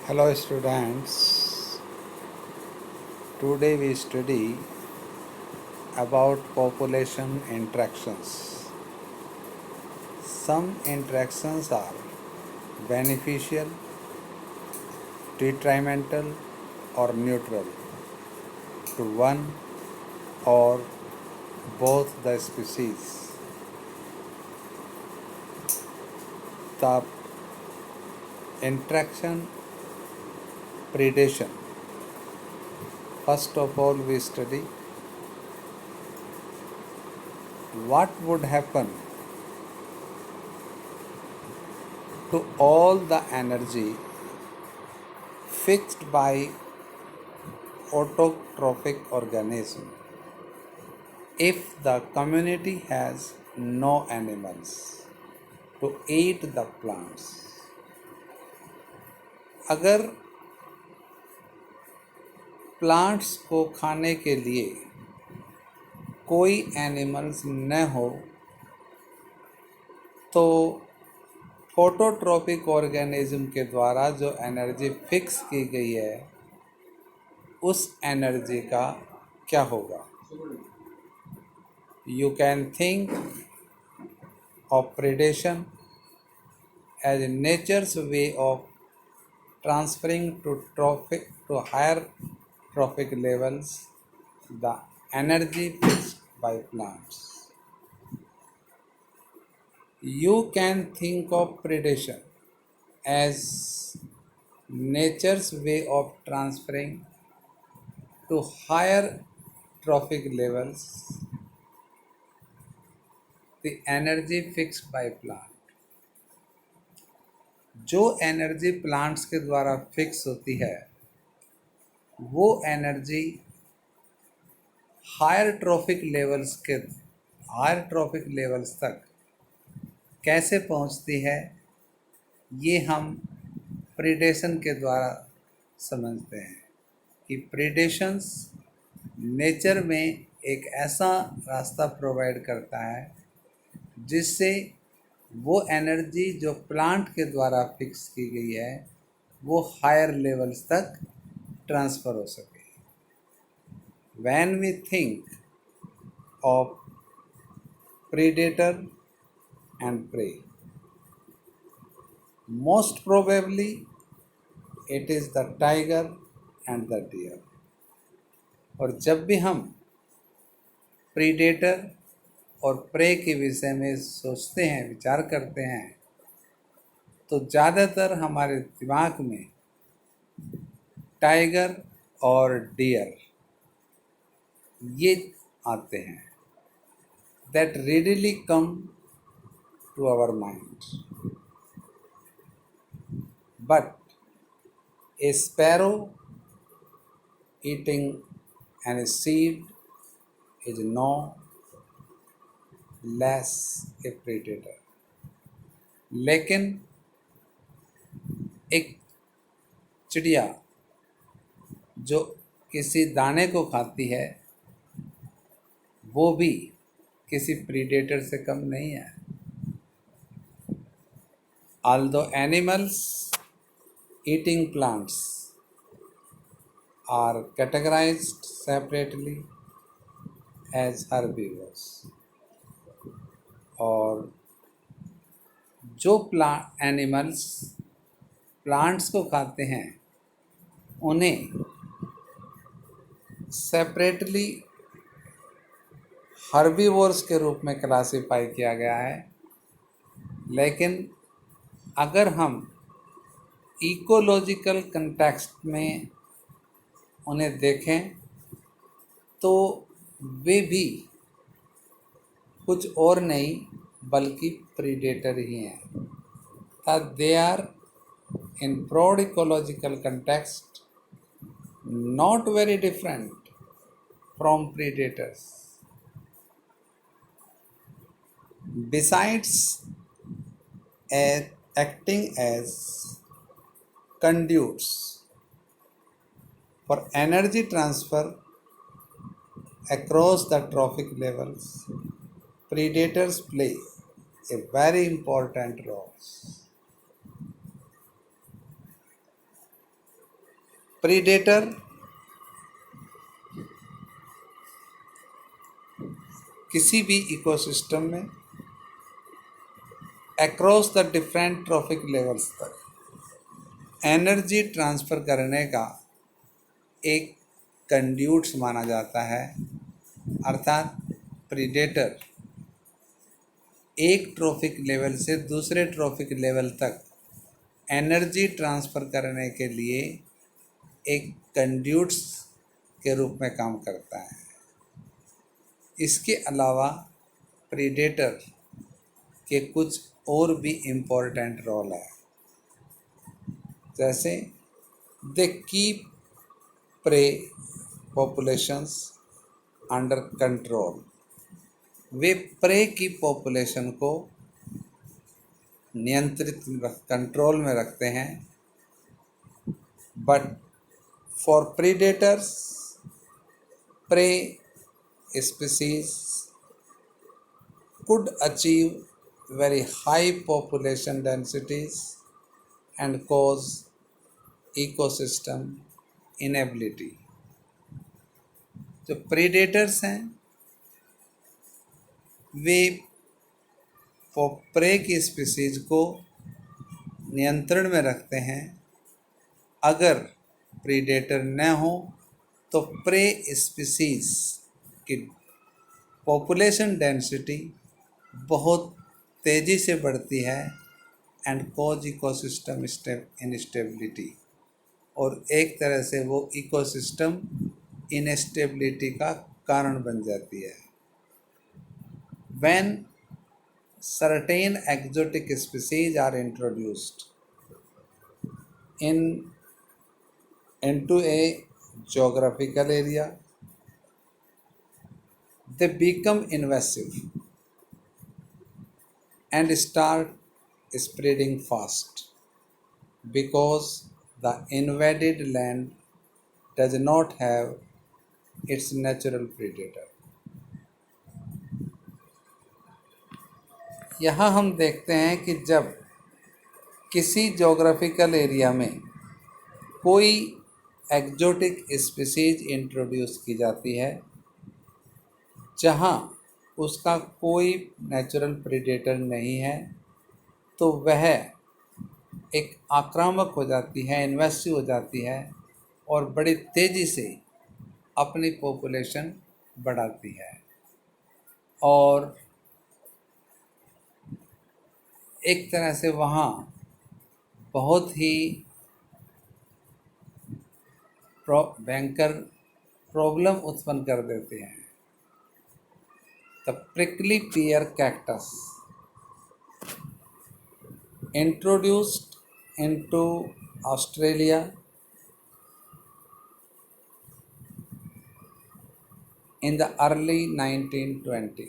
Hello students, today we study about population interactions. Some interactions are beneficial, detrimental or neutral to one or both the species. The interaction predation. First of all we study what would happen to all the energy fixed by autotrophic organism if the community has no animals to eat the plants. अगर plants को खाने के लिए कोई animals न हो तो phototropic organism के द्वारा जो एनर्जी फिक्स की गई है उस एनर्जी का क्या होगा. You can think of predation as nature's way of transferring to higher trophic levels the energy fixed by plants. You can think of predation as nature's way of transferring to higher trophic levels the energy fixed by plant. जो energy plants के द्वारा fix होती है वो energy higher trophic levels तक कैसे पहुंचती है ये हम प्रीडेशन के द्वारा समझते हैं कि प्रीडेशंस नेचर में एक ऐसा रास्ता प्रोवाइड करता है जिससे वो एनर्जी जो प्लांट के द्वारा फिक्स की गई है वो हायर लेवल्स तक ट्रांसफ़र हो सके. When we think of predator and prey, most probably it is the tiger and the deer. और जब भी हम प्रीडेटर और प्रे के विषय में सोचते हैं विचार करते हैं तो ज़्यादातर हमारे दिमाग में टाइगर और डियर ये आते हैं. That readily come to our mind. But a sparrow eating an seed is no less a predator. लेकिन एक चिड़िया जो किसी दाने को खाती है वो भी किसी प्रीडेटर से कम नहीं है. Although animals eating plants are categorized separately as herbivores, और जो एनिमल्स प्लांट्स को खाते हैं उन्हें सेपरेटली हर्बीवोर्स के रूप में क्लासिफाई किया गया है. लेकिन अगर हम इकोलॉजिकल कंटेक्स्ट में उन्हें देखें तो वे भी कुछ और नहीं बल्कि प्रीडेटर ही हैं. They are in broad ecological context not very different from predators. Besides acting as conduits for energy transfer across the trophic levels, predators play a very important role. Predator किसी भी इकोसिस्टम में across the different trophic levels तक energy transfer करने का एक conduits माना जाता है। अर्थात प्रीडेटर एक ट्रॉफिक लेवल से दूसरे ट्रॉफिक लेवल तक एनर्जी ट्रांसफ़र करने के लिए एक कंड्यूट्स के रूप में काम करता है। इसके अलावा प्रीडेटर के कुछ और भी इम्पोर्टेंट रोल है, जैसे they keep prey populations under control. वे प्रे की पॉपुलेशन को नियंत्रित कंट्रोल में रखते हैं। But for predators prey species could achieve very high population densities and cause ecosystem inability। जो प्रीडेटर्स हैं वे प्रे की स्पीसीज को नियंत्रण में रखते हैं। अगर प्रीडेटर न हो तो प्रे स्पीसीज की पॉपुलेशन डेंसिटी बहुत तेज़ी से बढ़ती है एंड कॉज इकोसिस्टम इनस्टेबिलिटी, और एक तरह से वो इकोसिस्टम इनस्टेबिलिटी का कारण बन जाती है। When certain exotic species are introduced into a geographical area, they become invasive and start spreading fast because the invaded land does not have its natural predator। यहाँ हम देखते हैं कि जब किसी जोग्राफिकल एरिया में कोई एक्जोटिक स्पीसीज इंट्रोड्यूस की जाती है जहाँ उसका कोई नेचुरल प्रीडेटर नहीं है, तो वह एक आक्रामक हो जाती है, इन्वेसिव हो जाती है और बड़ी तेज़ी से अपनी पॉपुलेशन बढ़ाती है। और एक तरह से वहाँ बहुत ही भयंकर प्रॉब्लम उत्पन्न कर देते हैं। The prickly peer cactus introduced into Australia in the early 1920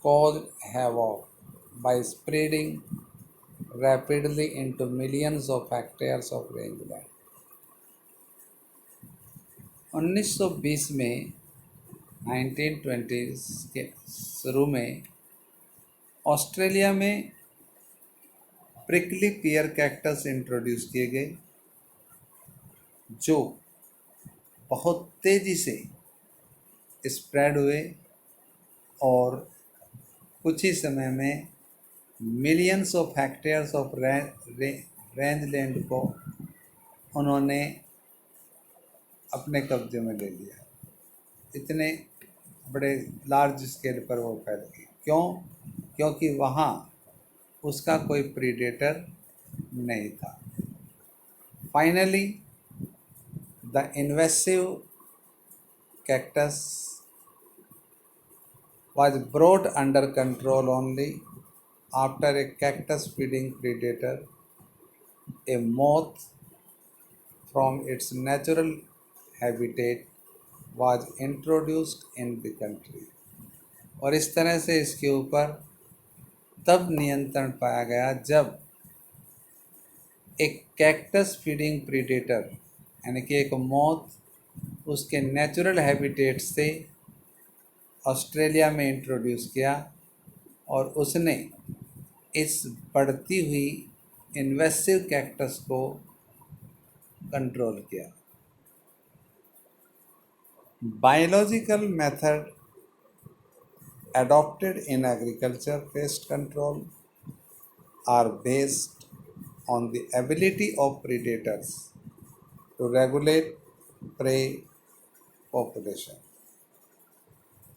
caused havoc by spreading rapidly into millions of hectares of rangeland। 1920 में 1920s के शुरू में ऑस्ट्रेलिया में प्रिकली पियर कैक्टस इंट्रोड्यूस किए गए, जो बहुत तेज़ी से स्प्रेड हुए और कुछ ही समय में millions of hectares of range land को उन्होंने अपने कब्जे में ले लिया। इतने बड़े लार्ज स्केल पर वो फैल गई। क्यों? क्योंकि वहाँ उसका कोई प्रीडेटर नहीं था। Finally the invasive cactus was brought under control only after a cactus feeding predator, a moth, from its natural habitat was introduced in the country। और इस तरह से इसके ऊपर तब नियंत्रण पाया गया जब एक कैक्टस फीडिंग प्रीडेटर यानी कि एक मोथ उसके नेचुरल हैबिटेट से ऑस्ट्रेलिया में इंट्रोड्यूस किया और उसने इस बढ़ती हुई इन्वेसिव कैक्टस को कंट्रोल किया। Biological method adopted in agriculture pest control are based on the ability of predators to regulate prey population।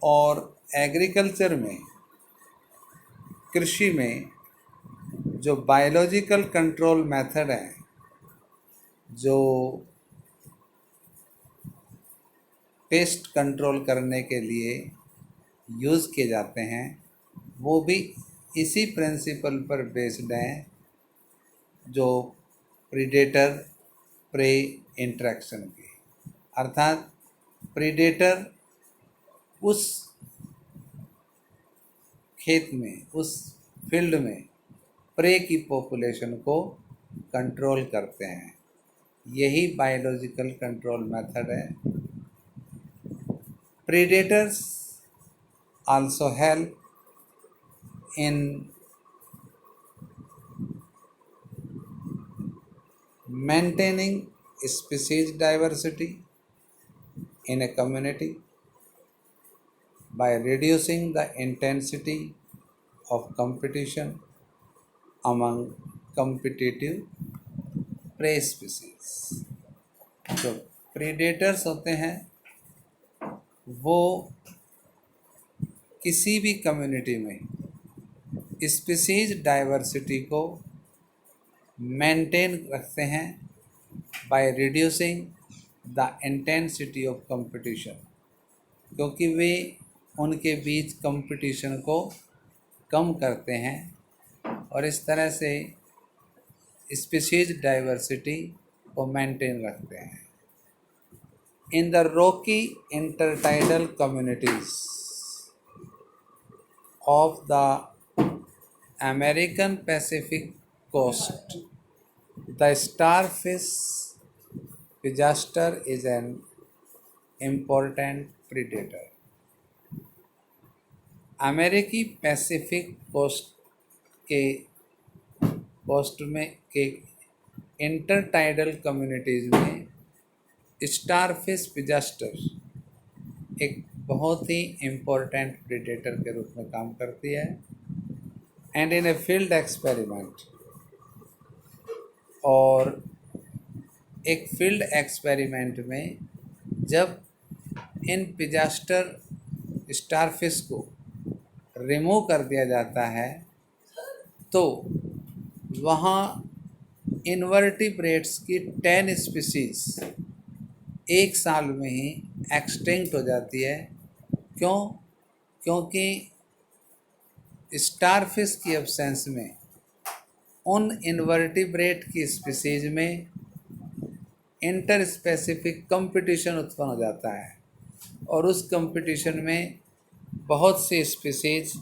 और एग्रीकल्चर में, कृषि में जो बायोलॉजिकल कंट्रोल मेथड हैं, जो पेस्ट कंट्रोल करने के लिए यूज़ किए जाते हैं, वो भी इसी प्रिंसिपल पर बेस्ड हैं जो प्रीडेटर प्रे इंटरेक्शन की। अर्थात प्रीडेटर उस खेत में, उस फील्ड में प्रे की पॉपुलेशन को कंट्रोल करते हैं। यही बायोलॉजिकल कंट्रोल मेथड है। Predators also help in maintaining species diversity in a community by reducing the intensity of competition among competitive prey species। जो प्रीडेटर्स होते हैं वो किसी भी कम्युनिटी में स्पीसीज डाइवर्सिटी को मेंटेन रखते हैं by reducing the intensity of competition, क्योंकि वे उनके बीच कंपटीशन को कम करते हैं और इस तरह से स्पीसीज डाइवर्सिटी को मेंटेन रखते हैं। In the Rocky intertidal communities of the American Pacific coast, the starfish pigaster is an important predator। अमेरिकी पैसिफिक कोस्ट में के इंटरटाइडल कम्युनिटीज़ में स्टारफिश पिगास्टर एक बहुत ही इम्पोर्टेंट प्रीडेटर के रूप में काम करती है। And in a field experiment, और एक फील्ड एक्सपेरिमेंट में जब इन पिगास्टर स्टारफिश को रिमूव कर दिया जाता है तो वहाँ इनवर्टिब्रेट्स की 10 स्पीसीज एक साल में ही एक्सटिंक्ट हो जाती है। क्यों? क्योंकि स्टारफिश की एब्सेंस में उन इनवर्टिब्रेट की स्पीसीज में इंटर स्पेसिफिक कंपटीशन उत्पन्न हो जाता है और उस कंपटीशन में बहुत सी स्पीसीज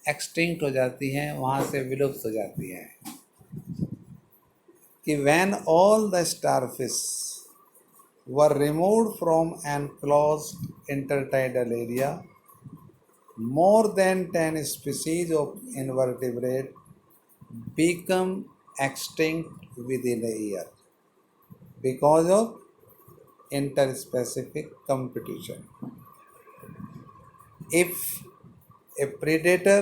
एक्सटिंक्ट हो जाती हैं, वहाँ से विलुप्त हो जाती हैं। कि when all the starfish were removed from enclosed intertidal area, more than 10 species of invertebrate become extinct within a year because of interspecific competition। If a predator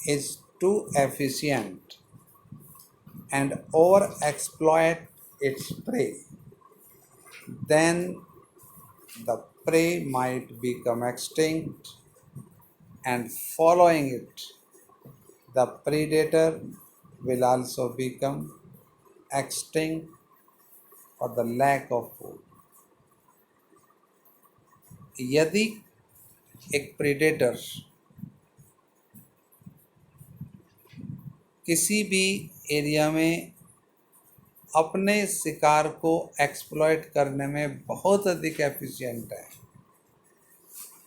is too efficient and overexploit its prey, then the prey might become extinct, and following it, the predator will also become extinct for the lack of food। यदि एक predator किसी भी area में अपने शिकार को exploit करने में बहुत अधिक एफिशिएंट है,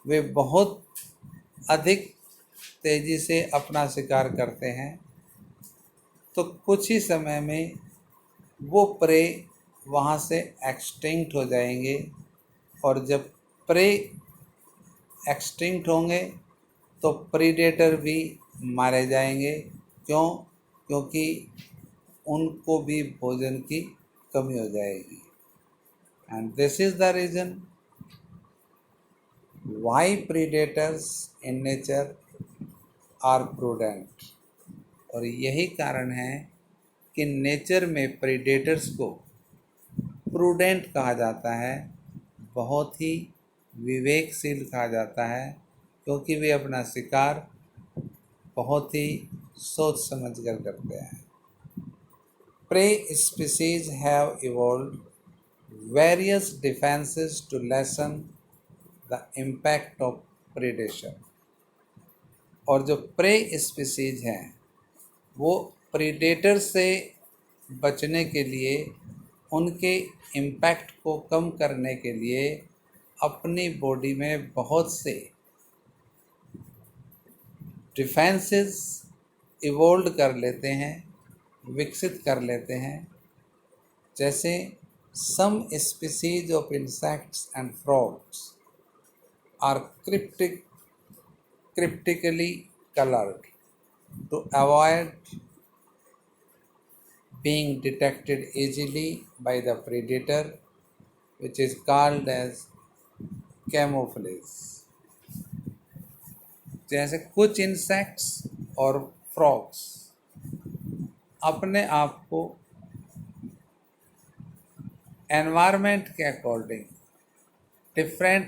वे बहुत अधिक तेज़ी से अपना शिकार करते हैं, तो कुछ ही समय में वो प्रे वहाँ से एक्सटिंक्ट हो जाएंगे। और जब प्रे एक्सटिंक्ट होंगे तो प्रीडेटर भी मारे जाएंगे। क्यों? क्योंकि उनको भी भोजन की कमी हो जाएगी। And this is the reason why predators in nature are prudent. और यही कारण है कि नेचर में प्रीडेटर्स को प्रूडेंट कहा जाता है, बहुत ही विवेकशील कहा जाता है, क्योंकि वे अपना शिकार बहुत ही सोच समझ कर करते हैं। Prey species have evolved various defences to lessen the impact of predation. और जो प्रे स्पीसीज हैं वो प्रीडेटर से बचने के लिए, उनके इम्पैक्ट को कम करने के लिए अपनी बॉडी में बहुत से डिफेंसेस इवोल्व कर लेते हैं, विकसित कर लेते हैं। जैसे some species of insects and frogs are cryptically colored to avoid being detected easily by the predator, which is called as camouflage। जैसे कुछ इंसेक्ट्स और फ्रॉग्स अपने आप को एनवायरनमेंट के अकॉर्डिंग डिफरेंट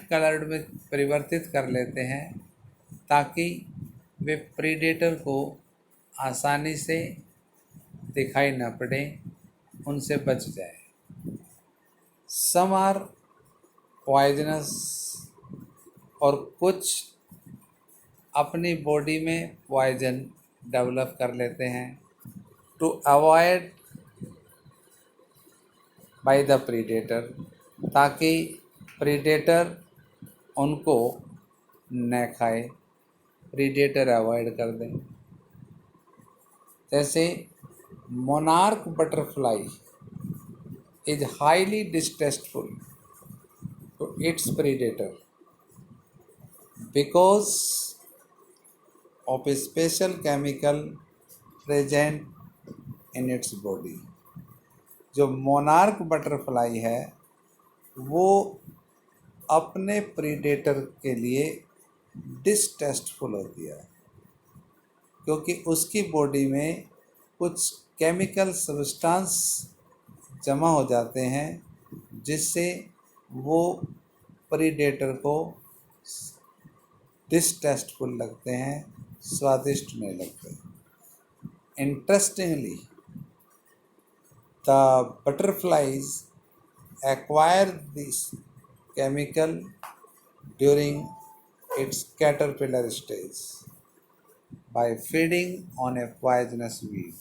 कलर्ड में परिवर्तित कर लेते हैं, ताकि वे प्रीडेटर को आसानी से दिखाई न पड़े, उनसे बच जाए। सम आर पॉइजनस, और कुछ अपनी बॉडी में पॉइजन डेवलप कर लेते हैं to avoid by the predator, ताकि प्रीडेटर उनको न खाए, प्रीडेटर अवॉइड कर दें। जैसे monarch butterfly is highly distasteful to its predator because of a special chemical present in its body. जो मोनार्क बटरफ्लाई है वो अपने प्रीडेटर के लिए डिस्टेस्टफुल होती है, क्योंकि उसकी बॉडी में कुछ केमिकल सब्सटेंस जमा हो जाते हैं, जिससे वो प्रीडेटर को डिस्टेस्टफुल लगते हैं, स्वादिष्ट नहीं लगते। Interestingly, the butterflies acquire this chemical during its caterpillar stage by feeding on a poisonous weed।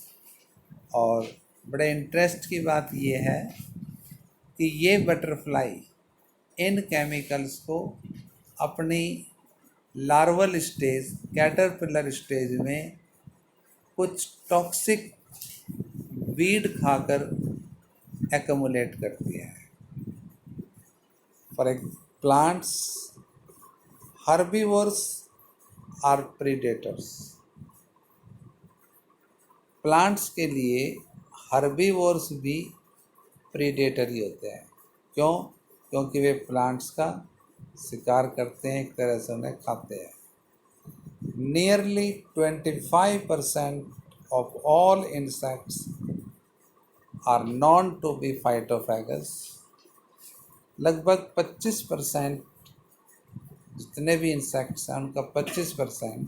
और बड़े इंटरेस्ट की बात ये है कि ये बटरफ्लाई इन केमिकल्स को अपनी लार्वल स्टेज, कैटरपिलर स्टेज में कुछ टॉक्सिक वीड खाकर एक्युमुलेट करती है। For plants, herbivores are predators। Plants के लिए हर्बीवोर्स भी प्रीडेटर ही होते हैं। क्यों? क्योंकि वे प्लांट्स का शिकार करते हैं, एक तरह से उन्हें खाते हैं। Nearly 25% of all insects are known to be phytophagous। लगभग 25% जितने भी इंसेक्ट्स हैं उनका 25%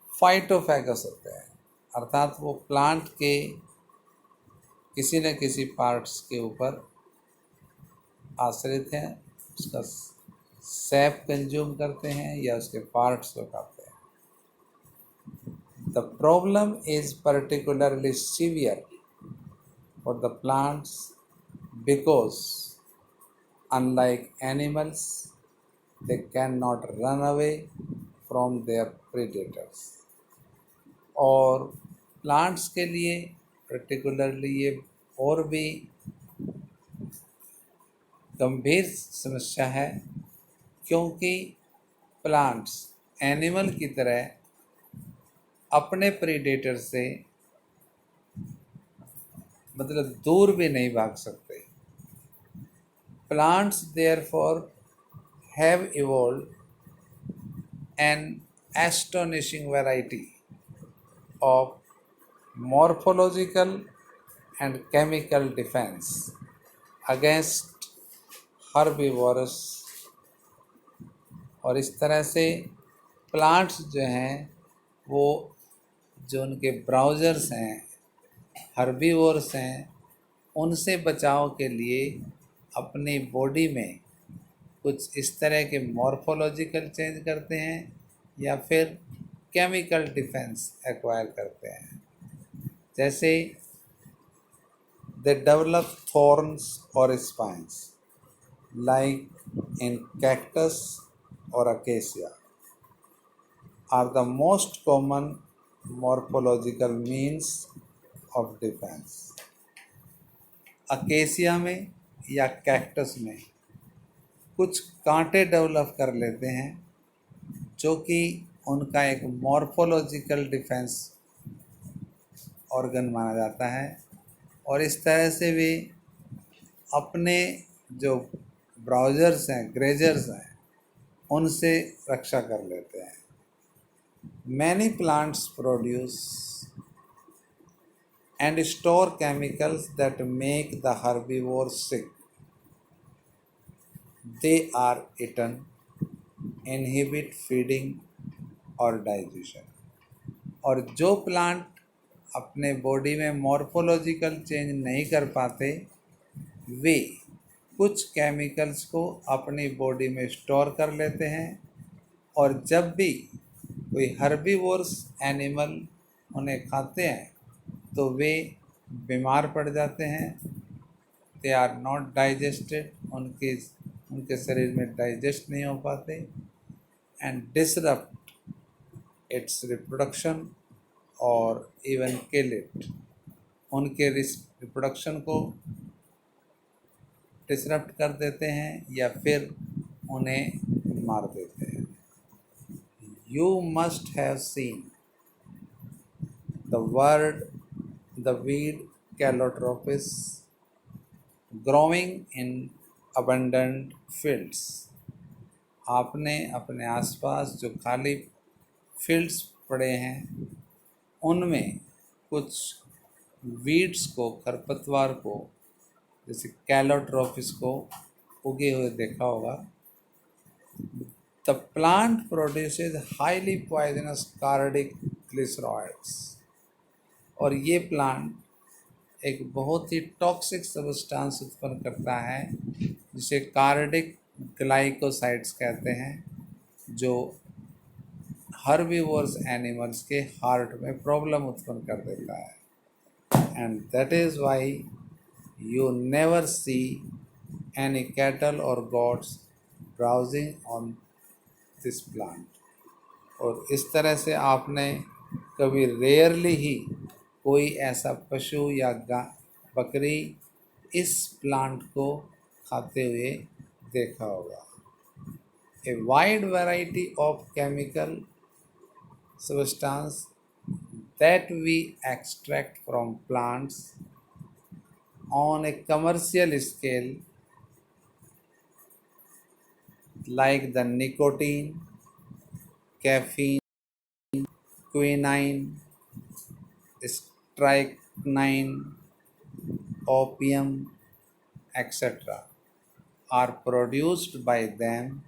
फाइटोफैगस होते हैं, अर्थात वो प्लांट के किसी न किसी पार्ट्स के ऊपर आश्रित हैं, उसका सैप कंज्यूम करते हैं या उसके पार्ट्स को खाते हैं। The problem is particularly severe for the plants because unlike animals, they cannot run away from their predators। और प्लांट्स के लिए पर्टिकुलरली ये और भी गंभीर समस्या है, क्योंकि प्लांट्स एनिमल की तरह अपने प्रीडेटर से मतलब दूर भी नहीं भाग सकते। Plants therefore have evolved an astonishing variety of morphological and chemical defense against herbivores। और इस तरह से प्लांट्स जो हैं वो जो उनके ब्राउज़र्स हैं, हर्बीवोर्स हैं, उनसे बचाव के लिए अपनी बॉडी में कुछ इस तरह के मॉर्फोलॉजिकल चेंज करते हैं या फिर केमिकल डिफेंस एक्वायर करते हैं। जैसे दे डेवलप थॉर्न्स और स्पाइन्स लाइक इन कैक्टस और acacia are the most common morphological means of defence. Acacia में या कैक्टस में कुछ कांटे डेवलप कर लेते हैं जो कि उनका एक मॉर्फोलॉजिकल डिफेंस ऑर्गन माना जाता है, और इस तरह से वे अपने जो ब्राउज़र्स हैं, ग्रेजर्स हैं, उनसे रक्षा कर लेते हैं। Many plants produce and store chemicals that make the herbivore sick. They are eaten, inhibit feeding और डाइजेशन। और जो प्लांट अपने बॉडी में मॉर्फोलॉजिकल चेंज नहीं कर पाते, वे कुछ केमिकल्स को अपनी बॉडी में स्टोर कर लेते हैं, और जब भी कोई हर्बीवोर्स एनिमल उन्हें खाते हैं तो वे बीमार पड़ जाते हैं। दे आर नॉट डाइजेस्टेड, उनके शरीर में डाइजेस्ट नहीं हो पाते, एंड डिसरप्ट इट्स रिप्रोडक्शन और इवन किल इट। उनके रिप्रोडक्शन को डिसरप्ट कर देते हैं या फिर उन्हें मार देते हैं। You must have seen the weed Calotropis growing in abundant fields। आपने अपने आसपास जो खाली फील्ड्स पड़े हैं उनमें कुछ वीड्स को, खरपतवार को, जैसे कैलोट्रोपिस को उगे हुए देखा होगा। The plant produces highly poisonous cardiac glycosides. और ये प्लांट एक बहुत ही टॉक्सिक सब्सटेंस उत्पन्न करता है जिसे कार्डिक ग्लाइकोसाइड्स कहते हैं, जो हर्बीवोर्स एनिमल्स के हार्ट में प्रॉब्लम उत्पन्न कर देता है। And that is why you never see any cattle और goats browsing on this plant. और इस तरह से आपने कभी रेयरली ही कोई ऐसा पशु या बकरी इस प्लांट को खाते हुए देखा होगा। A wide variety of chemical substance that we extract from plants on a commercial scale, like the nicotine, caffeine, quinine, strychnine, opium, etc., are produced by them,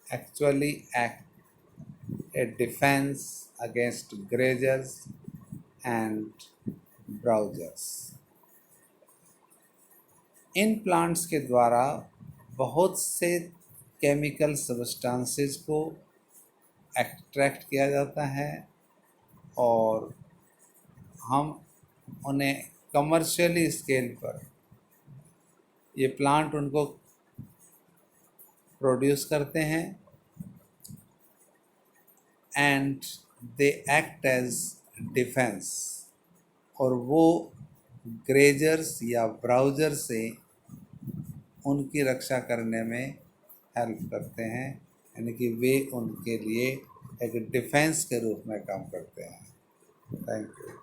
actually act a defense against grazers and browsers। In plants के द्वारा बहुत से chemical substances को extract किया जाता है और हम उन्हें कमर्शियली स्केल पर ये प्लांट उनको प्रोड्यूस करते हैं, and they act as defence. और वो ग्रेजर्स या ब्राउज़र से उनकी रक्षा करने में हेल्प करते हैं, यानी कि वे उनके लिए एक डिफेंस के रूप में काम करते हैं। Thank you.